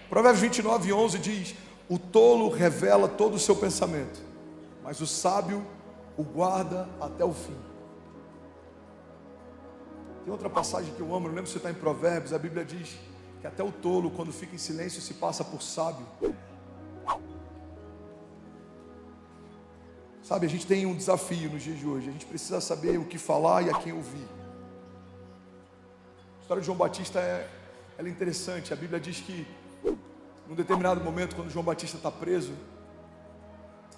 Provérbios 29:11 diz: o tolo revela todo o seu pensamento, mas o sábio o guarda até o fim. Tem outra passagem que eu amo, não lembro se está em Provérbios, a Bíblia diz que até o tolo, quando fica em silêncio, se passa por sábio. Sabe, a gente tem um desafio nos dias de hoje, a gente precisa saber o que falar e a quem ouvir. A história de João Batista ela é interessante. A Bíblia diz que num determinado momento, quando João Batista está preso,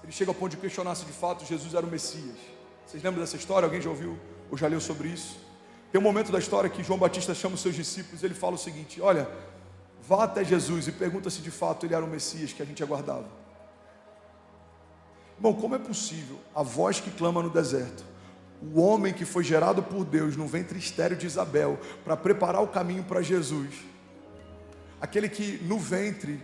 ele chega ao ponto de questionar se de fato Jesus era o Messias. Vocês lembram dessa história? Alguém já ouviu ou já leu sobre isso? Tem um momento da história que João Batista chama os seus discípulos e ele fala o seguinte: olha, vá até Jesus e pergunta se de fato ele era o Messias que a gente aguardava. Irmão, como é possível a voz que clama no deserto, o homem que foi gerado por Deus no ventre estéril de Isabel para preparar o caminho para Jesus, aquele que no ventre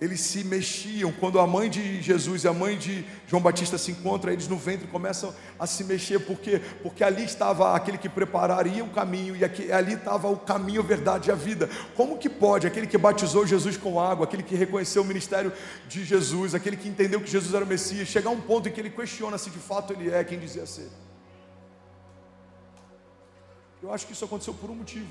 eles se mexiam, quando a mãe de Jesus e a mãe de João Batista se encontram, eles no ventre começam a se mexer, porque ali estava aquele que prepararia o caminho, e ali estava o caminho, a verdade e a vida. Como que pode aquele que batizou Jesus com água, aquele que reconheceu o ministério de Jesus, aquele que entendeu que Jesus era o Messias, chegar a um ponto em que ele questiona se de fato ele é quem dizia ser? Eu acho que isso aconteceu por um motivo.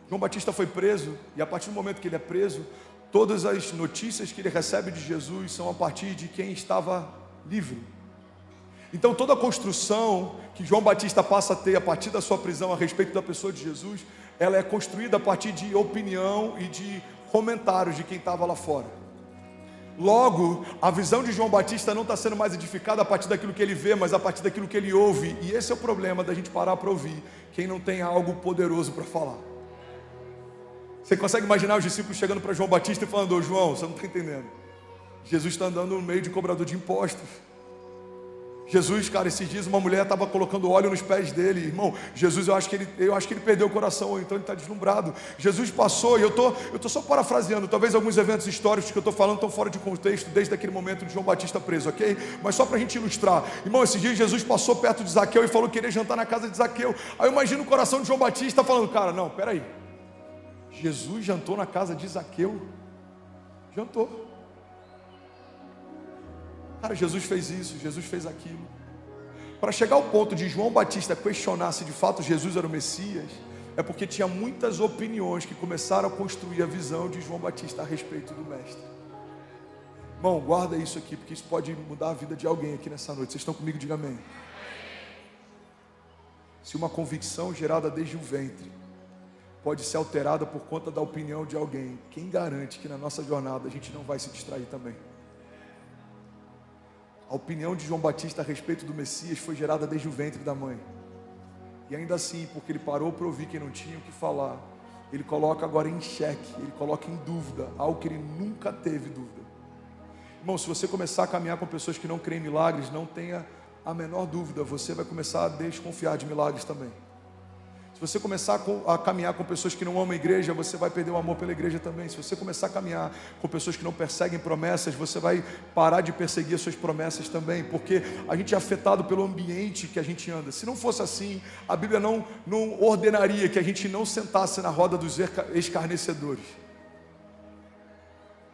João Batista foi preso, e a partir do momento que ele é preso, todas as notícias que ele recebe de Jesus são a partir de quem estava livre. Então toda a construção que João Batista passa a ter a partir da sua prisão a respeito da pessoa de Jesus, ela é construída a partir de opinião e de comentários de quem estava lá fora. Logo, a visão de João Batista não está sendo mais edificada a partir daquilo que ele vê, mas a partir daquilo que ele ouve. E esse é o problema da gente parar para ouvir quem não tem algo poderoso para falar. Você consegue imaginar os discípulos chegando para João Batista e falando: ô João, você não está entendendo, Jesus está andando no meio de cobrador de impostos. Jesus, cara, esses dias uma mulher estava colocando óleo nos pés dele. Irmão, Jesus, eu acho que ele perdeu o coração, ou então ele está deslumbrado. Jesus passou, e eu tô só parafraseando, talvez alguns eventos históricos que eu estou falando estão fora de contexto, desde aquele momento de João Batista preso, ok? Mas só para a gente ilustrar. Irmão, esses dias Jesus passou perto de Zaqueu e falou que queria jantar na casa de Zaqueu. Aí eu imagino o coração de João Batista falando: cara, não, peraí, Jesus jantou na casa de Zaqueu? Jantou. Cara, Jesus fez isso, Jesus fez aquilo. Para chegar ao ponto de João Batista questionar se de fato Jesus era o Messias, é porque tinha muitas opiniões que começaram a construir a visão de João Batista a respeito do Mestre. Irmão, guarda isso aqui, porque isso pode mudar a vida de alguém aqui nessa noite. Vocês estão comigo? Diga amém. Se uma convicção gerada desde o ventre pode ser alterada por conta da opinião de alguém, quem garante que na nossa jornada a gente não vai se distrair também? A opinião de João Batista a respeito do Messias foi gerada desde o ventre da mãe. E ainda assim, porque ele parou para ouvir quem não tinha o que falar, ele coloca agora em xeque, ele coloca em dúvida algo que ele nunca teve dúvida. Irmão, se você começar a caminhar com pessoas que não creem em milagres, não tenha a menor dúvida, você vai começar a desconfiar de milagres também. Se você começar a caminhar com pessoas que não amam a igreja, você vai perder o amor pela igreja também. Se você começar a caminhar com pessoas que não perseguem promessas, você vai parar de perseguir as suas promessas também, porque a gente é afetado pelo ambiente que a gente anda. Se não fosse assim, a Bíblia não ordenaria que a gente não sentasse na roda dos escarnecedores.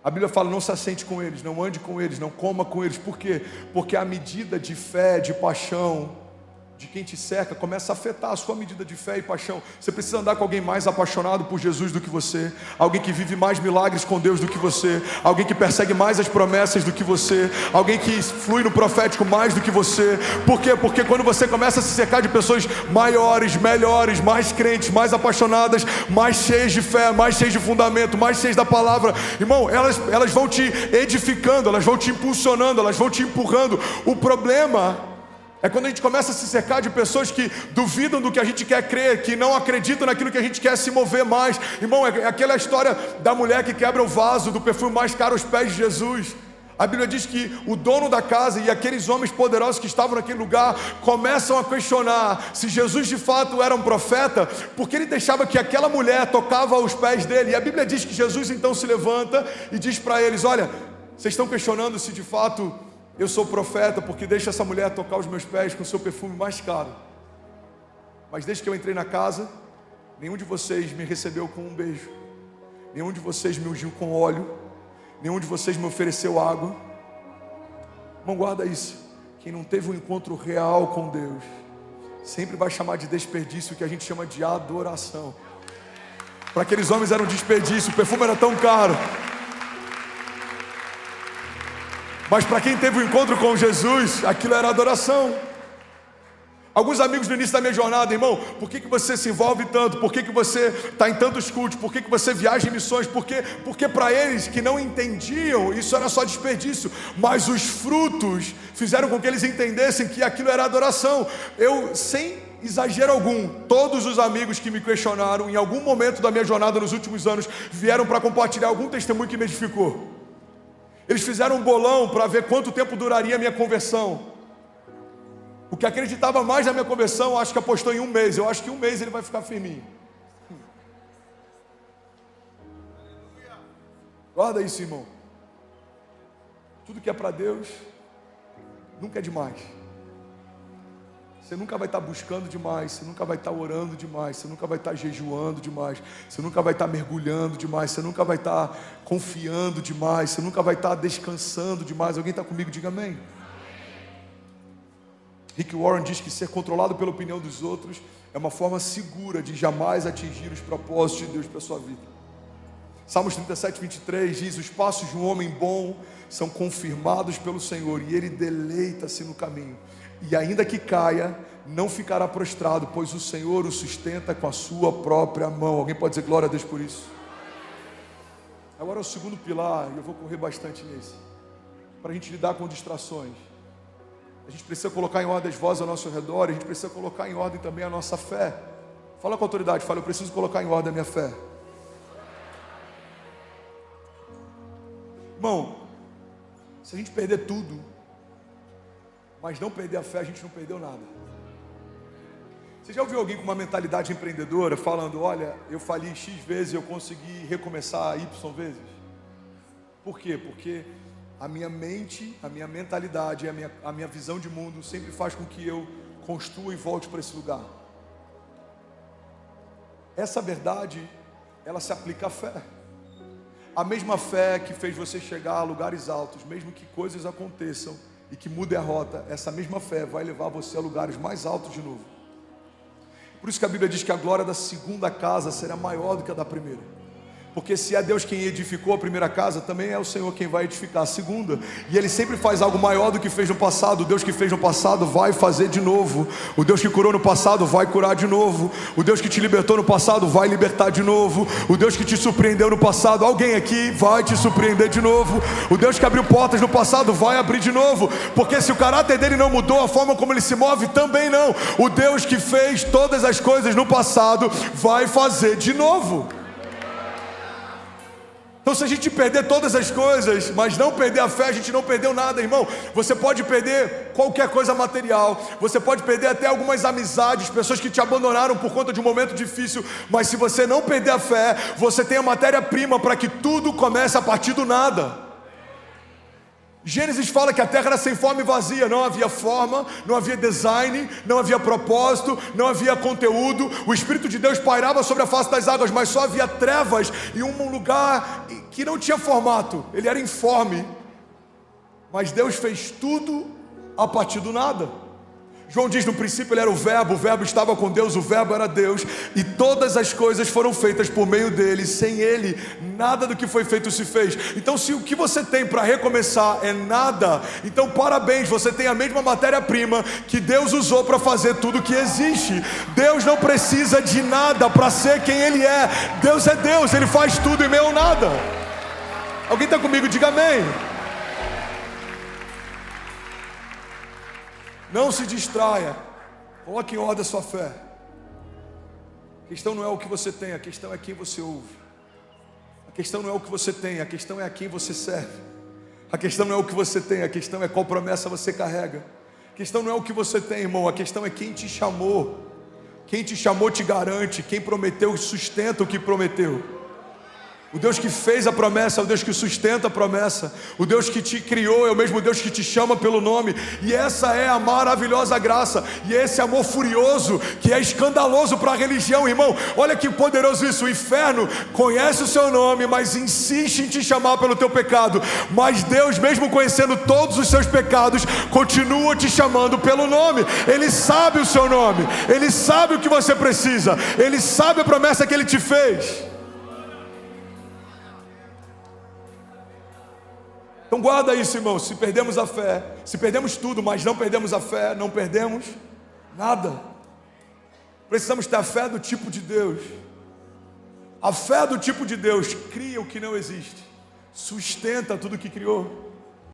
A Bíblia fala: não se assente com eles, não ande com eles, não coma com eles. Por quê? Porque a medida de fé, de paixão de quem te cerca começa a afetar a sua medida de fé e paixão. Você precisa andar com alguém mais apaixonado por Jesus do que você, alguém que vive mais milagres com Deus do que você, alguém que persegue mais as promessas do que você, alguém que flui no profético mais do que você. Por quê? Porque quando você começa a se cercar de pessoas maiores, melhores, mais crentes, mais apaixonadas, mais cheias de fé, mais cheias de fundamento, mais cheias da palavra, irmão, elas vão te edificando, elas vão te impulsionando, elas vão te empurrando. O problema é quando a gente começa a se cercar de pessoas que duvidam do que a gente quer crer, que não acreditam naquilo que a gente quer se mover mais. Irmão, é aquela história da mulher que quebra o vaso do perfume mais caro aos pés de Jesus. A Bíblia diz que o dono da casa e aqueles homens poderosos que estavam naquele lugar começam a questionar se Jesus de fato era um profeta, porque ele deixava que aquela mulher tocava aos pés dele. E a Bíblia diz que Jesus então se levanta e diz para eles: olha, vocês estão questionando se de fato eu sou profeta, porque deixa essa mulher tocar os meus pés com o seu perfume mais caro. Mas desde que eu entrei na casa, nenhum de vocês me recebeu com um beijo. nenhum de vocês me ungiu com óleo, nenhum de vocês me ofereceu água. Irmão, guarda isso. Quem não teve um encontro real com Deus sempre vai chamar de desperdício o que a gente chama de adoração. Para aqueles homens era um desperdício, o perfume era tão caro. Mas para quem teve um encontro com Jesus, aquilo era adoração. Alguns amigos no início da minha jornada, irmão, por que você se envolve tanto? Por que você está em tantos cultos? Por que você viaja em missões? Porque para eles que não entendiam, isso era só desperdício. Mas os frutos fizeram com que eles entendessem que aquilo era adoração. Eu, sem exagero algum, todos os amigos que me questionaram, em algum momento da minha jornada nos últimos anos, vieram para compartilhar algum testemunho que me edificou. Eles fizeram um bolão para ver quanto tempo duraria a minha conversão. O que acreditava mais na minha conversão, acho que apostou em 1 mês. Eu acho que 1 mês ele vai ficar firminho. Guarda isso, irmão. Tudo que é para Deus nunca é demais. Você nunca vai estar buscando demais, você nunca vai estar orando demais, você nunca vai estar jejuando demais, você nunca vai estar mergulhando demais, você nunca vai estar confiando demais, você nunca vai estar descansando demais. Alguém está comigo? Diga amém. Rick Warren diz que ser controlado pela opinião dos outros é uma forma segura de jamais atingir os propósitos de Deus para a sua vida. Salmos 37, 23 diz: os passos de um homem bom são confirmados pelo Senhor, e ele deleita-se no caminho. E ainda que caia, não ficará prostrado, pois o Senhor o sustenta com a sua própria mão. Alguém pode dizer glória a Deus por isso? Agora o segundo pilar, e eu vou correr bastante nesse, para a gente lidar com distrações. A gente precisa colocar em ordem as vozes ao nosso redor, a gente precisa colocar em ordem também a nossa fé. Fala com autoridade, fala: eu preciso colocar em ordem a minha fé. Irmão, se a gente perder tudo, mas não perder a fé, a gente não perdeu nada. Você já ouviu alguém com uma mentalidade empreendedora falando: olha, eu falhei X vezes e eu consegui recomeçar Y vezes? Por quê? Porque a minha mente, a minha mentalidade, a minha visão de mundo sempre faz com que eu construa e volte para esse lugar. Essa verdade, ela se aplica à fé. A mesma fé que fez você chegar a lugares altos, mesmo que coisas aconteçam e que mudem a rota, essa mesma fé vai levar você a lugares mais altos de novo. Por isso que a Bíblia diz que a glória da segunda casa será maior do que a da primeira. Porque se é Deus quem edificou a primeira casa, também é o Senhor quem vai edificar a segunda. E Ele sempre faz algo maior do que fez no passado. O Deus que fez no passado vai fazer de novo. O Deus que curou no passado vai curar de novo. O Deus que te libertou no passado vai libertar de novo. O Deus que te surpreendeu no passado, alguém aqui vai te surpreender de novo. O Deus que abriu portas no passado vai abrir de novo. Porque se o caráter dele não mudou, a forma como ele se move também não. O Deus que fez todas as coisas no passado vai fazer de novo. Então, se a gente perder todas as coisas, mas não perder a fé, a gente não perdeu nada, irmão. Você pode perder qualquer coisa material, você pode perder até algumas amizades, pessoas que te abandonaram por conta de um momento difícil, mas se você não perder a fé, você tem a matéria-prima para que tudo comece a partir do nada. Gênesis fala que a terra era sem forma e vazia, não havia forma, não havia design, não havia propósito, não havia conteúdo. O Espírito de Deus pairava sobre a face das águas, mas só havia trevas e um lugar que não tinha formato, ele era informe. Mas Deus fez tudo a partir do nada. João diz: no princípio ele era o verbo estava com Deus, o verbo era Deus, e todas as coisas foram feitas por meio dele. Sem ele, nada do que foi feito se fez. Então, se o que você tem para recomeçar é nada, então parabéns, você tem a mesma matéria-prima que Deus usou para fazer tudo que existe. Deus não precisa de nada para ser quem ele é. Deus é Deus, ele faz tudo em meio ao nada. Alguém está comigo? Diga amém. Não se distraia, coloque em ordem a sua fé. A questão não é o que você tem, a questão é quem você ouve. A questão não é o que você tem, a questão é a quem você serve. A questão não é o que você tem, a questão é qual promessa você carrega. A questão não é o que você tem, irmão, a questão é quem te chamou. Quem te chamou te garante, quem prometeu sustenta o que prometeu. O Deus que fez a promessa é o Deus que sustenta a promessa. O Deus que te criou é o mesmo Deus que te chama pelo nome. E essa é a maravilhosa graça. E esse amor furioso que é escandaloso para a religião, irmão. Olha que poderoso isso. O inferno conhece o seu nome, mas insiste em te chamar pelo teu pecado. Mas Deus, mesmo conhecendo todos os seus pecados, continua te chamando pelo nome. Ele sabe o seu nome. Ele sabe o que você precisa. Ele sabe a promessa que Ele te fez. Então guarda isso, irmão. Se perdemos a fé, se perdemos tudo, mas não perdemos a fé, não perdemos nada. Precisamos ter a fé do tipo de Deus. A fé do tipo de Deus cria o que não existe, sustenta tudo que criou.